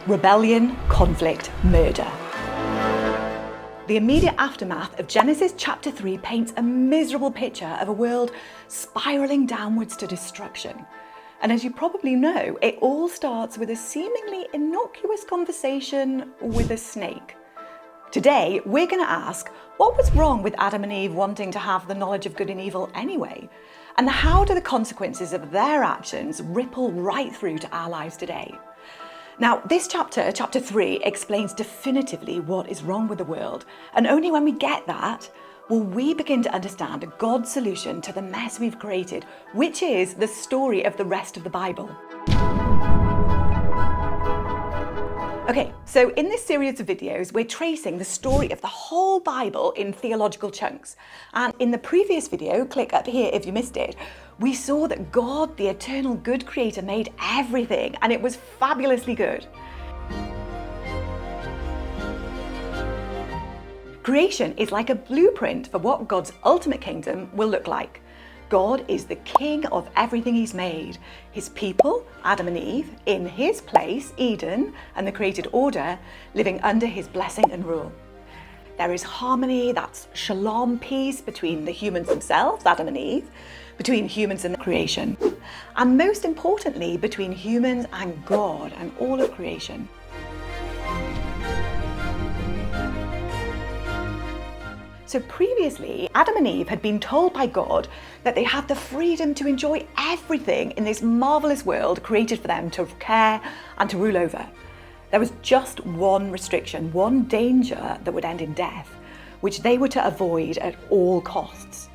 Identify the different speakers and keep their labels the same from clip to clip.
Speaker 1: rebellion, conflict, murder. The immediate aftermath of Genesis chapter 3 paints a miserable picture of a world spiralling downwards to destruction. And as you probably know, it all starts with a seemingly innocuous conversation with a snake. Today, we're going to ask what was wrong with Adam and Eve wanting to have the knowledge of good and evil anyway? And how do the consequences of their actions ripple right through to our lives today? Now, this chapter 3, explains definitively what is wrong with the world. And only when we get that will we begin to understand God's solution to the mess we've created, which is the story of the rest of the Bible. Okay, so in this series of videos, we're tracing the story of the whole Bible in theological chunks. And in the previous video, click up here if you missed it, we saw that God, the eternal good creator, made everything, and it was fabulously good. Creation is like a blueprint for what God's ultimate kingdom will look like. God is the king of everything he's made. His people, Adam and Eve, in his place, Eden, and the created order, living under his blessing and rule. There is harmony, that's shalom, peace between the humans themselves, Adam and Eve, between humans and creation, and most importantly, between humans and God and all of creation. So previously, Adam and Eve had been told by God that they had the freedom to enjoy everything in this marvelous world created for them to care and to rule over. There was just one restriction, one danger that would end in death, which they were to avoid at all costs.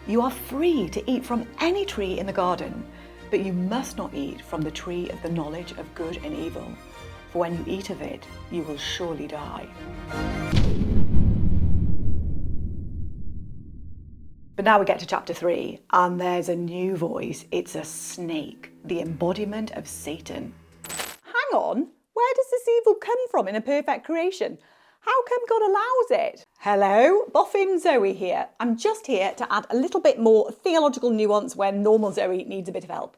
Speaker 1: You are free to eat from any tree in the garden, but you must not eat from the tree of the knowledge of good and evil, for when you eat of it, you will surely die. But now we get to chapter 3, and there's a new voice. It's a snake, the embodiment of Satan. Hang on, where does this evil come from in a perfect creation? How come God allows it? Hello, Boffin Zoe here. I'm just here to add a little bit more theological nuance when normal Zoe needs a bit of help.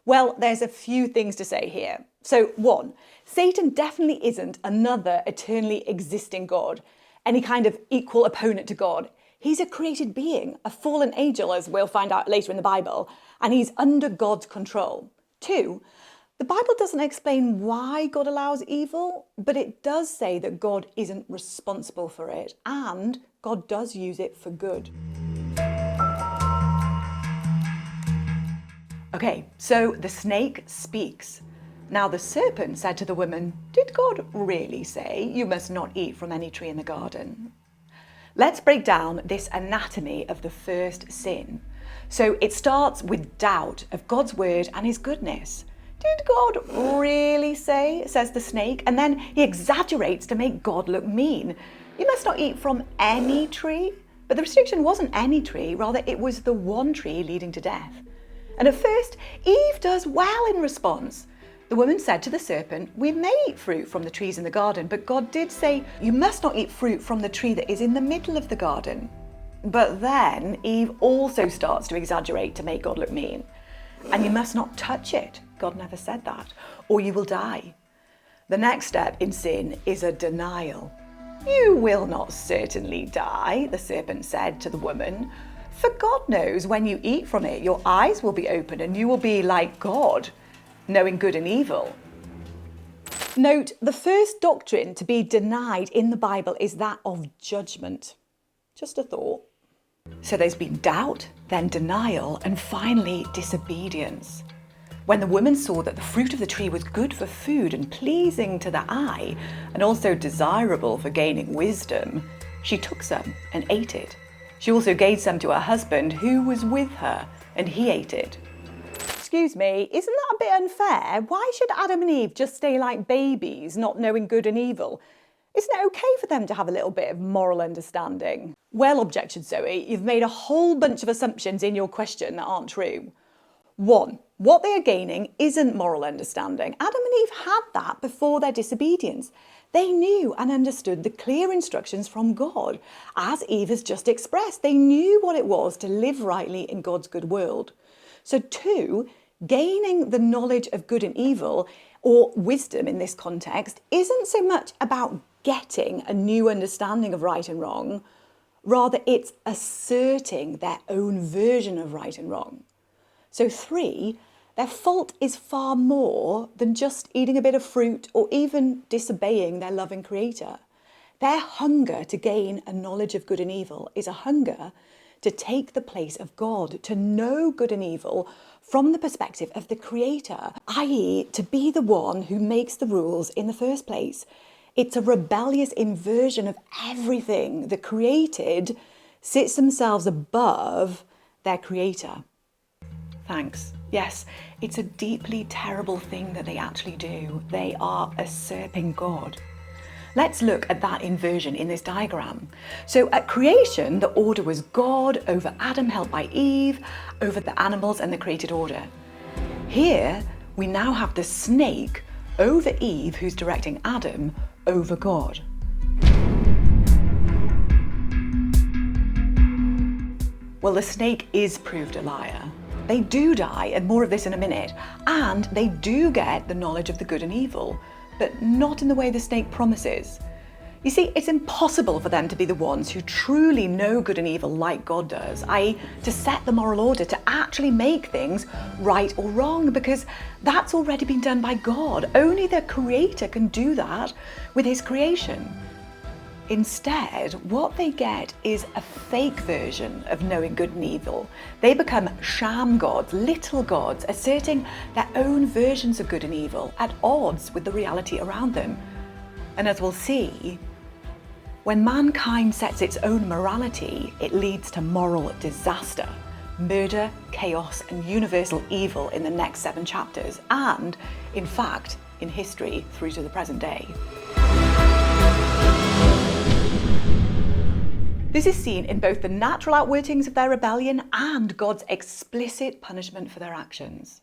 Speaker 1: Well, there's a few things to say here. So 1, Satan definitely isn't another eternally existing God, any kind of equal opponent to God. He's a created being, a fallen angel, as we'll find out later in the Bible, and he's under God's control. 2, the Bible doesn't explain why God allows evil, but it does say that God isn't responsible for it, and God does use it for good. Okay, so the snake speaks. Now the serpent said to the woman, "Did God really say you must not eat from any tree in the garden?" Let's break down this anatomy of the first sin. So it starts with doubt of God's word and his goodness. Did God really say, says the snake, and then he exaggerates to make God look mean. You must not eat from any tree. But the restriction wasn't any tree, rather it was the one tree leading to death. And at first, Eve does well in response. The woman said to the serpent, "We may eat fruit from the trees in the garden, but God did say, you must not eat fruit from the tree that is in the middle of the garden." But then Eve also starts to exaggerate to make God look mean. "And you must not touch it." God never said that. "Or you will die." The next step in sin is a denial. "You will not certainly die," the serpent said to the woman. "For God knows when you eat from it, your eyes will be open and you will be like God, knowing good and evil." Note, the first doctrine to be denied in the Bible is that of judgment. Just a thought. So there's been doubt, then denial, and finally disobedience. When the woman saw that the fruit of the tree was good for food and pleasing to the eye, and also desirable for gaining wisdom, she took some and ate it. She also gave some to her husband who was with her, and he ate it. Excuse me, isn't that a bit unfair? Why should Adam and Eve just stay like babies, not knowing good and evil? Isn't it okay for them to have a little bit of moral understanding? Well, objected Zoe, you've made a whole bunch of assumptions in your question that aren't true. 1, what they are gaining isn't moral understanding. Adam and Eve had that before their disobedience. They knew and understood the clear instructions from God. As Eve has just expressed, they knew what it was to live rightly in God's good world. So 2, gaining the knowledge of good and evil or wisdom in this context, isn't so much about getting a new understanding of right and wrong, rather it's asserting their own version of right and wrong. So 3, their fault is far more than just eating a bit of fruit or even disobeying their loving creator. Their hunger to gain a knowledge of good and evil is a hunger to take the place of God, to know good and evil from the perspective of the creator, i.e. to be the one who makes the rules in the first place. It's a rebellious inversion of everything the created sits themselves above their creator. Thanks. Yes, it's a deeply terrible thing that they actually do. They are usurping God. Let's look at that inversion in this diagram. So at creation, the order was God over Adam helped by Eve, over the animals and the created order. Here, we now have the snake over Eve, who's directing Adam, over God. Well, the snake is proved a liar. They do die, and more of this in a minute, and they do get the knowledge of the good and evil, but not in the way the snake promises. You see, it's impossible for them to be the ones who truly know good and evil like God does, i.e. to set the moral order, to actually make things right or wrong, because that's already been done by God. Only the Creator can do that with his creation. Instead, what they get is a fake version of knowing good and evil. They become sham gods, little gods, asserting their own versions of good and evil at odds with the reality around them. And as we'll see, when mankind sets its own morality, it leads to moral disaster, murder, chaos, and universal evil in the next 7 chapters, and, in fact, in history through to the present day. This is seen in both the natural outworkings of their rebellion and God's explicit punishment for their actions.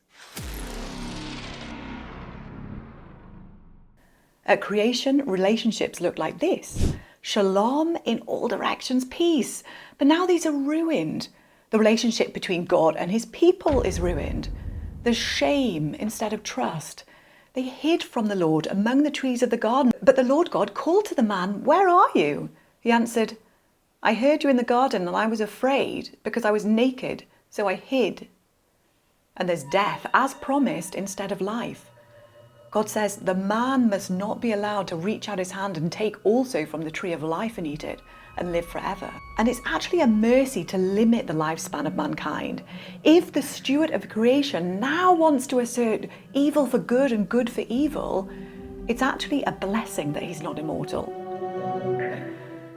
Speaker 1: At creation, relationships look like this. Shalom in all directions, peace. But now these are ruined. The relationship between God and his people is ruined. There's shame instead of trust. They hid from the Lord among the trees of the garden. But the Lord God called to the man, "Where are you?" He answered, "I heard you in the garden and I was afraid because I was naked, so I hid." And there's death, as promised, instead of life. God says the man must not be allowed to reach out his hand and take also from the tree of life and eat it and live forever. And it's actually a mercy to limit the lifespan of mankind. If the steward of creation now wants to assert evil for good and good for evil, it's actually a blessing that he's not immortal.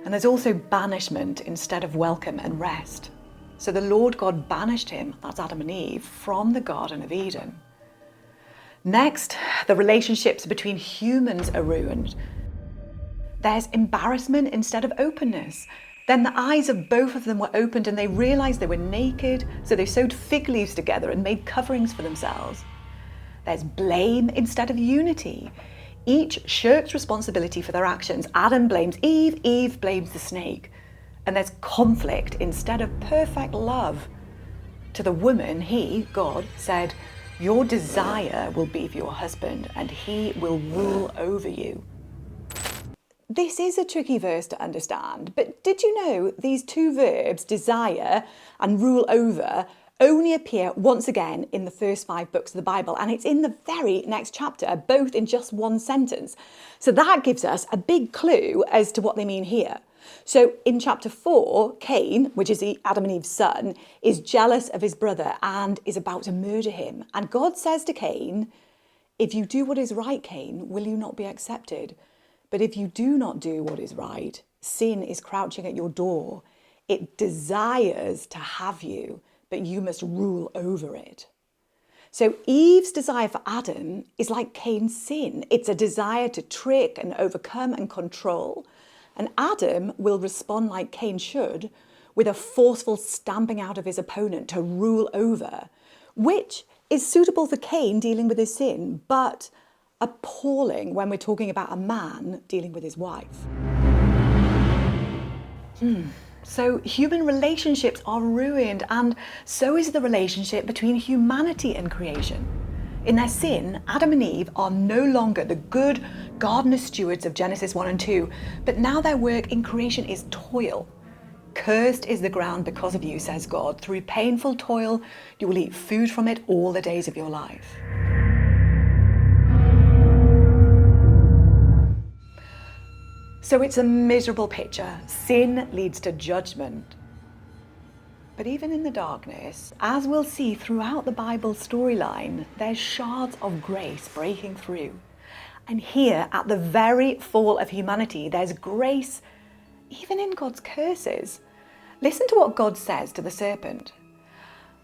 Speaker 1: And there's also banishment instead of welcome and rest. So the Lord God banished him, that's Adam and Eve, from the Garden of Eden. Next, the relationships between humans are ruined. There's embarrassment instead of openness. Then the eyes of both of them were opened and they realized they were naked, so they sewed fig leaves together and made coverings for themselves. There's blame instead of unity. Each shirks responsibility for their actions. Adam blames Eve, Eve blames the snake. And there's conflict instead of perfect love. To the woman, he, God, said, "Your desire will be for your husband, and he will rule over you." This is a tricky verse to understand, but did you know these 2 verbs, desire and rule over, only appear once again in the first 5 books of the Bible, and it's in the very next chapter, both in just 1 sentence. So that gives us a big clue as to what they mean here. So in chapter 4, Cain, which is Adam and Eve's son, is jealous of his brother and is about to murder him. And God says to Cain, "If you do what is right, Cain, will you not be accepted? But if you do not do what is right, sin is crouching at your door. It desires to have you, but you must rule over it." So Eve's desire for Adam is like Cain's sin. It's a desire to trick and overcome and control. And Adam will respond like Cain should, with a forceful stamping out of his opponent to rule over, which is suitable for Cain dealing with his sin, but appalling when we're talking about a man dealing with his wife. So human relationships are ruined, and so is the relationship between humanity and creation. In their sin, Adam and Eve are no longer the good gardener stewards of Genesis 1 and 2, but now their work in creation is toil. Cursed is the ground because of you, says God. Through painful toil, you will eat food from it all the days of your life. So it's a miserable picture. Sin leads to judgment. But even in the darkness, as we'll see throughout the Bible storyline, there's shards of grace breaking through. And here, at the very fall of humanity, there's grace even in God's curses. Listen to what God says to the serpent.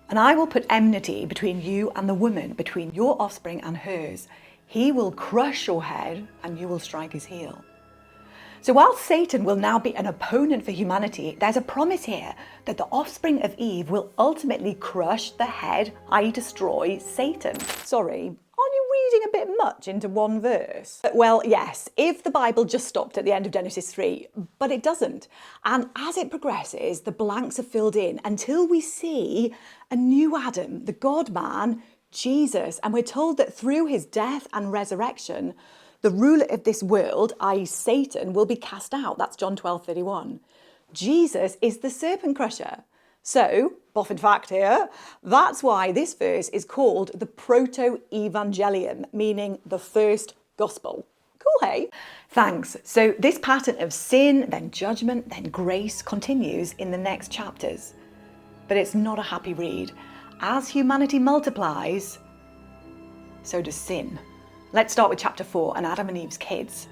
Speaker 1: And I will put enmity between you and the woman, between your offspring and hers. He will crush your head and you will strike his heel. So while Satan will now be an opponent for humanity, there's a promise here that the offspring of Eve will ultimately crush the head, i.e. destroy Satan. Sorry, aren't you reading a bit much into one verse? Well, yes, if the Bible just stopped at the end of Genesis 3, but it doesn't. And as it progresses, the blanks are filled in until we see a new Adam, the God-man, Jesus. And we're told that through his death and resurrection, the ruler of this world, i.e. Satan, will be cast out. That's John 12:31. Jesus is the serpent crusher. So, boffin fact here, that's why this verse is called the proto-evangelium, meaning the first gospel. Cool, hey? Thanks. So this pattern of sin, then judgment, then grace continues in the next chapters. But it's not a happy read. As humanity multiplies, so does sin. Let's start with chapter 4 and Adam and Eve's kids.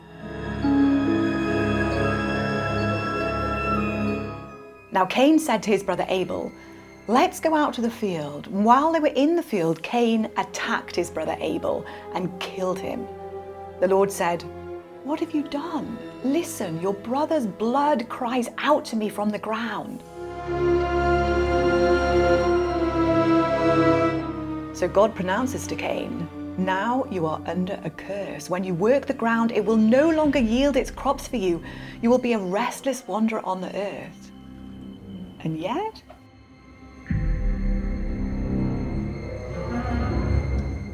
Speaker 1: Now Cain said to his brother Abel, let's go out to the field. While they were in the field, Cain attacked his brother Abel and killed him. The Lord said, what have you done? Listen, your brother's blood cries out to me from the ground. So God pronounces to Cain, now you are under a curse. When you work the ground, it will no longer yield its crops for you. You will be a restless wanderer on the earth. And yet,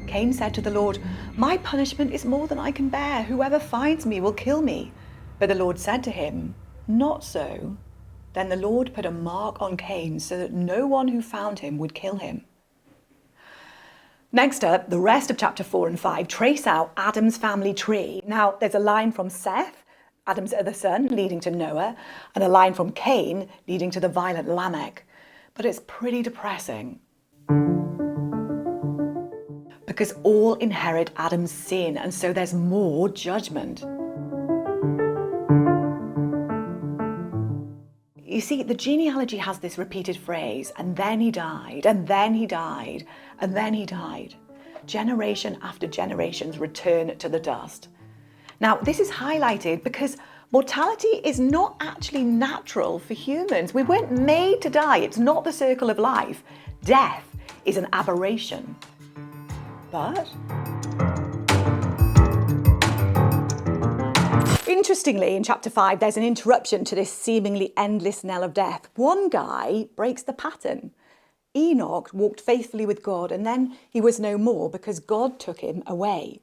Speaker 1: Cain said to the Lord, my punishment is more than I can bear. Whoever finds me will kill me. But the Lord said to him, not so. Then the Lord put a mark on Cain so that no one who found him would kill him. Next up, the rest of chapter 4 and 5 trace out Adam's family tree. Now, there's a line from Seth, Adam's other son, leading to Noah, and a line from Cain, leading to the violent Lamech. But it's pretty depressing. Because all inherit Adam's sin, and so there's more judgment. You see, the genealogy has this repeated phrase, and then he died, and then he died, and then he died. Generation after generations return to the dust. Now, this is highlighted because mortality is not actually natural for humans. We weren't made to die. It's not the circle of life. Death is an aberration. But interestingly, in chapter 5, there's an interruption to this seemingly endless knell of death. One guy breaks the pattern. Enoch walked faithfully with God, and then he was no more because God took him away.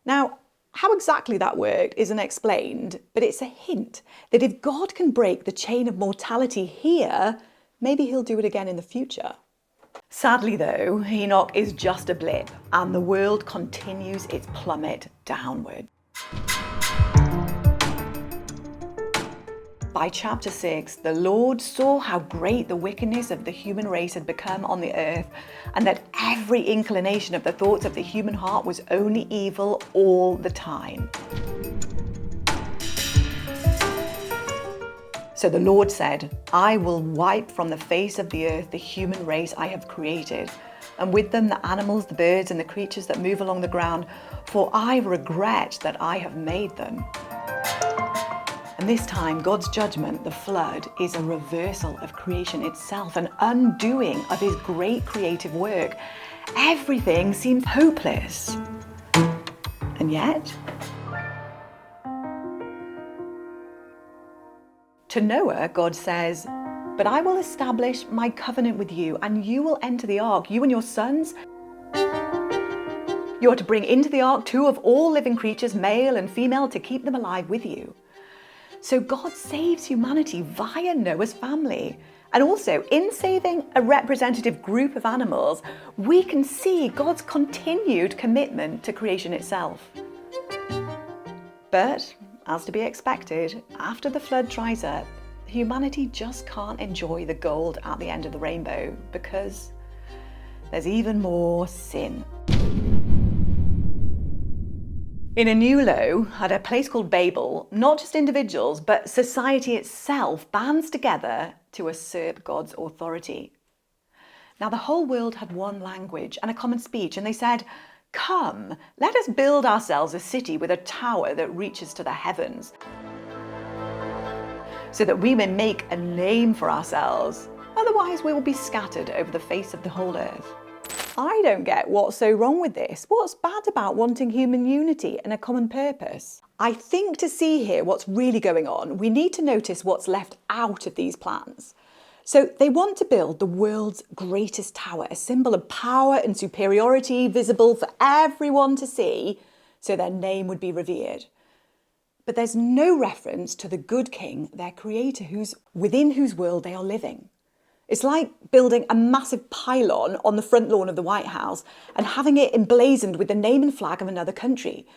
Speaker 1: Now, how exactly that worked isn't explained, but it's a hint that if God can break the chain of mortality here, maybe he'll do it again in the future. Sadly though, Enoch is just a blip, and the world continues its plummet downward. By chapter 6, the Lord saw how great the wickedness of the human race had become on the earth, and that every inclination of the thoughts of the human heart was only evil all the time. So the Lord said, I will wipe from the face of the earth the human race I have created, and with them the animals, the birds, and the creatures that move along the ground, for I regret that I have made them. And this time, God's judgment, the flood, is a reversal of creation itself, an undoing of his great creative work. Everything seems hopeless. And yet, to Noah, God says, but I will establish my covenant with you, and you will enter the ark, you and your sons. You are to bring into the ark 2 of all living creatures, male and female, to keep them alive with you. So God saves humanity via Noah's family. And also, in saving a representative group of animals, we can see God's continued commitment to creation itself. But, as to be expected, after the flood dries up, humanity just can't enjoy the gold at the end of the rainbow because there's even more sin. In a new low, at a place called Babel, not just individuals, but society itself bands together to usurp God's authority. Now, the whole world had one language and a common speech, and they said, "Come, let us build ourselves a city with a tower that reaches to the heavens, so that we may make a name for ourselves. Otherwise, we will be scattered over the face of the whole earth." I don't get what's so wrong with this. What's bad about wanting human unity and a common purpose? I think to see here what's really going on, we need to notice what's left out of these plans. So they want to build the world's greatest tower, a symbol of power and superiority, visible for everyone to see, so their name would be revered. But there's no reference to the good king, their creator, within whose world they are living. It's like building a massive pylon on the front lawn of the White House and having it emblazoned with the name and flag of another country.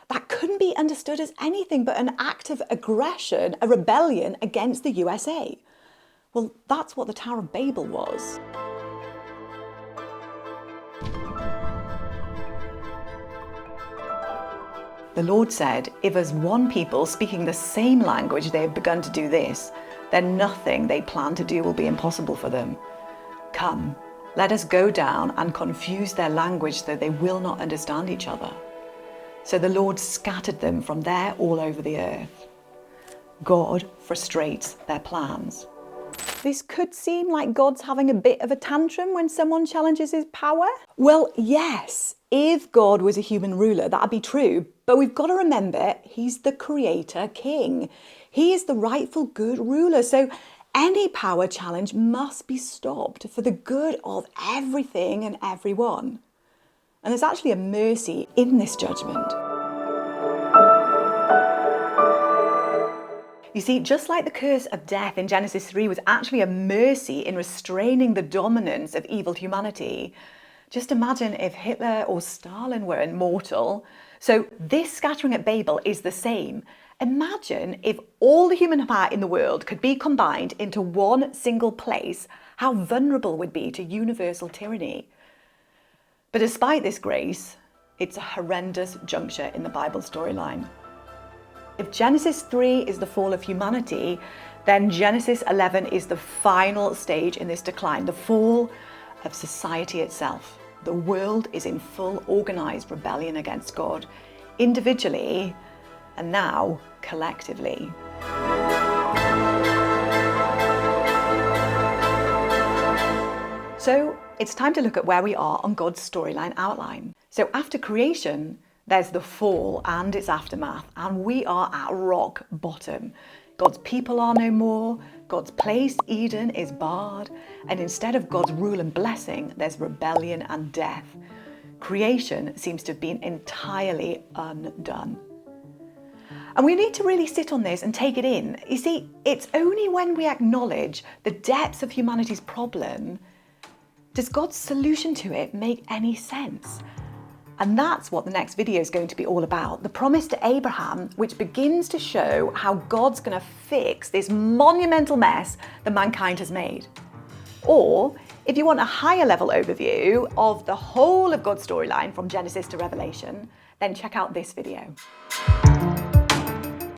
Speaker 1: That couldn't be understood as anything but an act of aggression, a rebellion against the USA. Well, that's what the Tower of Babel was. The Lord said, if as one people speaking the same language they have begun to do this, then nothing they plan to do will be impossible for them. Come, let us go down and confuse their language so they will not understand each other. So the Lord scattered them from there all over the earth. God frustrates their plans. This could seem like God's having a bit of a tantrum when someone challenges his power. Well, yes, if God was a human ruler, that'd be true. But we've got to remember, he's the creator king. He is the rightful good ruler. So any power challenge must be stopped for the good of everything and everyone. And there's actually a mercy in this judgment. You see, just like the curse of death in Genesis 3 was actually a mercy in restraining the dominance of evil humanity, just imagine if Hitler or Stalin were immortal. So this scattering at Babel is the same. Imagine if all the human power in the world could be combined into one single place, how vulnerable we'd be to universal tyranny. But despite this grace, it's a horrendous juncture in the Bible storyline. If Genesis 3 is the fall of humanity, then Genesis 11 is the final stage in this decline, the fall of society itself. The world is in full organised rebellion against God, individually and now collectively. So it's time to look at where we are on God's storyline outline. So after creation, there's the fall and its aftermath, and we are at rock bottom. God's people are no more, God's place, Eden, is barred, and instead of God's rule and blessing, there's rebellion and death. Creation seems to have been entirely undone. And we need to really sit on this and take it in. You see, it's only when we acknowledge the depths of humanity's problem does God's solution to it make any sense. And that's what the next video is going to be all about. The promise to Abraham, which begins to show how God's going to fix this monumental mess that mankind has made. Or, if you want a higher level overview of the whole of God's storyline from Genesis to Revelation, then check out this video.